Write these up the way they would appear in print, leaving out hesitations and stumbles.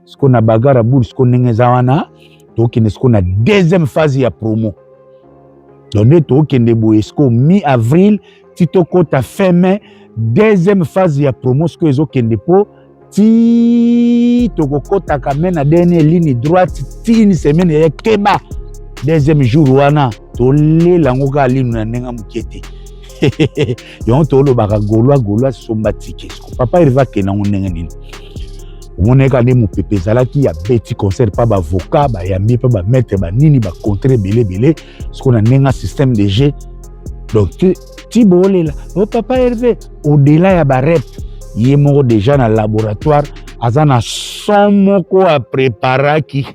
ce qu'on a bagara boule ce qu'on est zawana donc ce qu'on a deuxième phase ya promo donc to kende boesco mi-avril titoko ta fin mai deuxième phase ya promo ce que ezo kende po ti toko kota kamena dernière ligne droite ti une semaine ya keba deuxième jour wana to le lango ka ligne na nenga mukete yon to lo baka golwa somba tike papa il va kena ngenga nini on ka ne mupepe zalaki ya beti concert pa ba avocat ba yambi pa ba maître ba nini ba contre belé ce qu'on a nenga système de jeu donc ti bolela o papa Hervé au-delà ya ba rep yemo déjà na laboratoire azana son moko a préparaki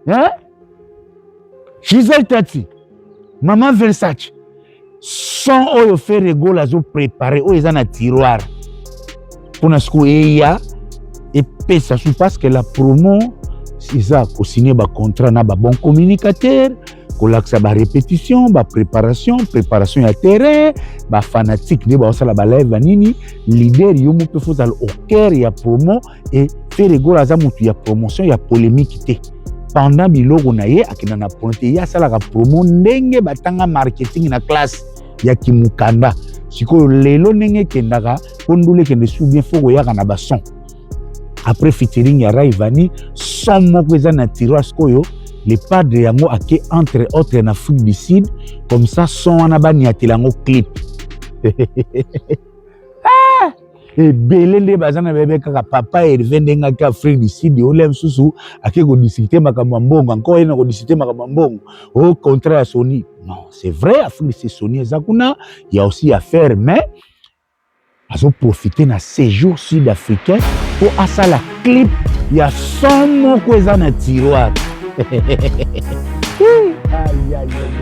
hein Gisèle Tati maman Versace son oyo fait rigolo azo préparé oyo eza na tiroir pona siko eya et ça se passe que la promo eza ko signer ba contrat na ba bon communicateur ko laksa ba répétition ba préparation ya terrain ba fanatique ne ba sala ba live nini leader yo mo pe fozal au cœur ya promo et fait rigolo aza mutu ya promotion ya polémique te pendant biloko na ye akina na ponte ya sala ka promo ndenge batanga marketing na classe ya kimukanda siko lelo ndenge kendaka pondule kende sou bien foko ya kana ba son après featuring ya Raivani son moko eza na tiroir skoyo les padres yango ake entre autres en Afrique du Sud comme ça son wana bani atelango clip et belende bazana bebe kaka papa Hervé ndenga ka Afrique du Sud olem susu ake ko discuter makambo mbongo encore ena ko discuter makambo mbongo au contraire à Sony non c'est vrai Afrique c'est Sony ezakuna il y a aussi à faire mais azo profiter na séjour sud-africain pour asala clip ya son moko eza na tiroir aïe aïe aïe